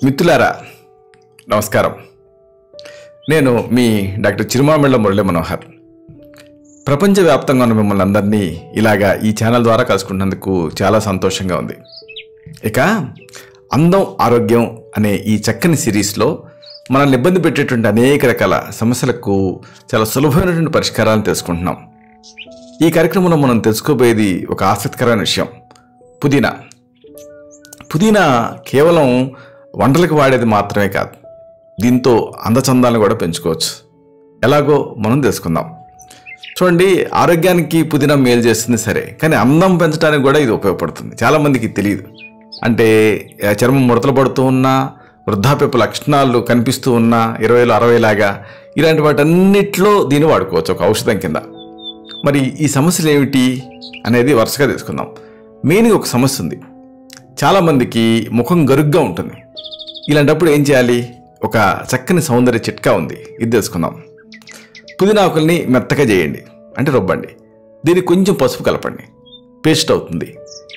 మిత్రులారా నమస్కారం. నేను మీ డాక్టర్ చిరుమామిళ్ళ మురళీ మనోహర్. ప్రపంచవ్యాప్తంగా ఉన్న మిమ్మల్ని అందరినీ ఇలాగా ఈ ఛానల్ ద్వారా కలుసుకున్నందుకు చాలా సంతోషంగా ఉంది. ఇక అందం ఆరోగ్యం అనే ఈ చక్కని సిరీస్లో మనల్ని ఇబ్బంది పెట్టేటువంటి అనేక రకాల సమస్యలకు చాలా సులభమైనటువంటి పరిష్కారాలను తెలుసుకుంటున్నాం. ఈ కార్యక్రమంలో మనం తెలుసుకోబోయేది ఒక ఆసక్తికరమైన విషయం, పుదీనా. పుదీనా కేవలం వంటలకు వాడేది మాత్రమే కాదు, దీంతో అందచందాలను కూడా పెంచుకోవచ్చు. ఎలాగో మనం తెలుసుకుందాం. చూడండి, ఆరోగ్యానికి పుదీనా మేలు చేస్తుంది సరే, కానీ అందం పెంచడానికి కూడా ఇది ఉపయోగపడుతుంది. చాలామందికి తెలియదు. అంటే చర్మం ముడతలు పడుతూ ఉన్నా, వృద్ధాప్యపు లక్షణాలు కనిపిస్తూ ఉన్నా, 20 60 లాగా ఇలాంటి వాటన్నిటిలో దీన్ని వాడుకోవచ్చు ఒక ఔషధం కింద. మరి ఈ సమస్యలు ఏమిటి అనేది వరుసగా తెలుసుకుందాం. మెయిన్గా ఒక సమస్య ఉంది. చాలామందికి ముఖం గరుగ్గా ఉంటుంది. ఇలాంటప్పుడు ఏం చేయాలి? ఒక చక్కని సౌందర్య చిట్కా ఉంది, ఇది తెలుసుకుందాం. పుదీనా ఆకుల్ని మెత్తగా చేయండి, అంటే రుబ్బండి. దీనికి కొంచెం పసుపు కలపండి, పేస్ట్ అవుతుంది.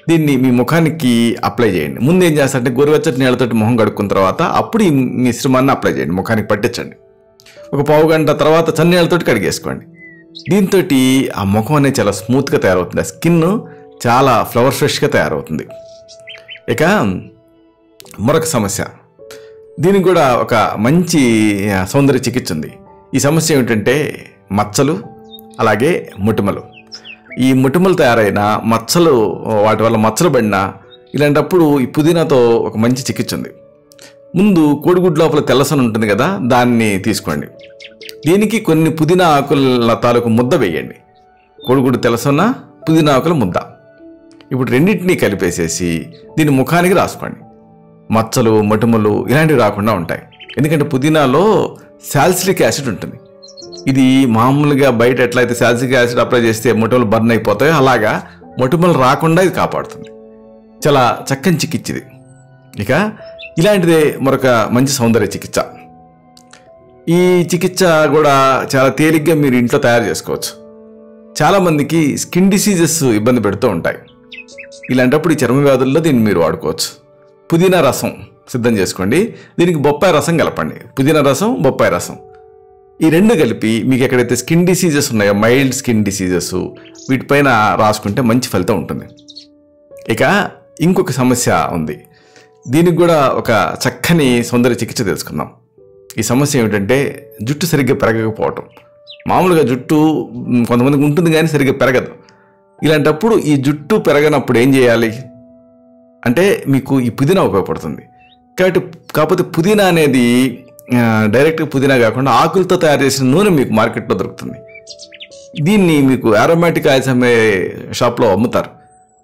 దీన్ని మీ ముఖానికి అప్లై చేయండి. ముందు ఏం చేస్తారంటే గోరువెచ్చటి నీళ్ళతోటి మొహం కడుక్కున్న తర్వాత అప్పుడు ఈ మిశ్రమాన్ని అప్లై చేయండి, ముఖానికి పట్టించండి. ఒక పావు గంట తర్వాత చన్నీళ్ళతోటి కడిగేసుకోండి. దీంతో ఆ ముఖం అనేది చాలా స్మూత్గా తయారవుతుంది. ఆ స్కిన్ చాలా ఫ్లవర్ ఫ్రెష్గా తయారవుతుంది. ఇక మరొక సమస్య, దీనికి కూడా ఒక మంచి సౌందర్య చికిత్స ఉంది. ఈ సమస్య ఏమిటంటే మచ్చలు, అలాగే ముటిమలు. ఈ ముటిమలు తయారైన మచ్చలు, వాటి వల్ల మచ్చలు పడినా ఇలాంటప్పుడు ఈ పుదీనాతో ఒక మంచి చికిత్స ఉంది. ముందు కోడిగుడ్డు లోపల తెల్లసన ఉంటుంది కదా, దాన్ని తీసుకోండి. దీనికి కొన్ని పుదీనా ఆకుల తాలూకు ముద్ద వేయండి. కోడిగుడ్డు తెల్లసన, పుదీనా ఆకుల ముద్ద. ఇప్పుడు రెండింటినీ కలిపేసేసి దీన్ని ముఖానికి రాసుకోండి. మచ్చలు, మొటిమలు ఇలాంటివి రాకుండా ఉంటాయి. ఎందుకంటే పుదీనాలో సాల్సిలిక్ యాసిడ్ ఉంటుంది. ఇది మామూలుగా బయట ఎట్లయితే సాల్సిలిక్ యాసిడ్ అప్లై చేస్తే మొటిమలు బర్న్ అయిపోతాయో అలాగా మొటిమలు రాకుండా ఇది కాపాడుతుంది. చాలా చక్కని చికిత్స ఇది. ఇక ఇలాంటిదే మరొక మంచి సౌందర్య చికిత్స. ఈ చికిత్స కూడా చాలా తేలిగ్గా మీరు ఇంట్లో తయారు చేసుకోవచ్చు. చాలామందికి స్కిన్ డిసీజెస్ ఇబ్బంది పెడుతూ ఉంటాయి. ఇలాంటప్పుడు ఈ చర్మ వ్యాధుల్లో దీన్ని మీరు వాడుకోవచ్చు. పుదీనా రసం సిద్ధం చేసుకోండి. దీనికి బొప్పాయి రసం కలపండి. పుదీనా రసం, బొప్పాయి రసం ఈ రెండు కలిపి మీకు ఎక్కడైతే స్కిన్ డిసీజెస్ ఉన్నాయో, మైల్డ్ స్కిన్ డిసీజెస్, వీటిపైన రాసుకుంటే మంచి ఫలితం ఉంటుంది. ఇక ఇంకొక సమస్య ఉంది. దీనికి కూడా ఒక చక్కని సౌందర్య చికిత్స తెలుసుకుందాం. ఈ సమస్య ఏమిటంటే జుట్టు సరిగ్గా పెరగకపోవటం. మామూలుగా జుట్టు కొంతమందికి ఉంటుంది కానీ సరిగ్గా పెరగదు. ఇలాంటప్పుడు ఈ జుట్టు పెరగనప్పుడు ఏం చేయాలి అంటే మీకు ఈ పుదీనా ఉపయోగపడుతుంది. కాకపోతే పుదీనా అనేది డైరెక్ట్గా పుదీనా కాకుండా ఆకులతో తయారు చేసిన నూనె మీకు మార్కెట్లో దొరుకుతుంది. దీన్ని మీకు ఆరోమాటిక్ ఆయిల్స్ అమ్మే షాప్లో అమ్ముతారు.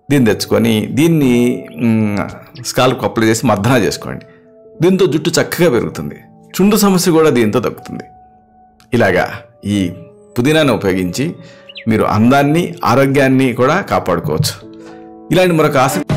దీన్ని తెచ్చుకొని దీన్ని స్కాల్ప్కి అప్లై చేసి మర్దన చేసుకోండి. దీంతో జుట్టు చక్కగా పెరుగుతుంది. చుండు సమస్య కూడా దీంతో తగ్గుతుంది. ఇలాగా ఈ పుదీనాను ఉపయోగించి మీరు అందాన్ని, ఆరోగ్యాన్ని కూడా కాపాడుకోవచ్చు. ఇలాంటి మరొక ఆసక్తి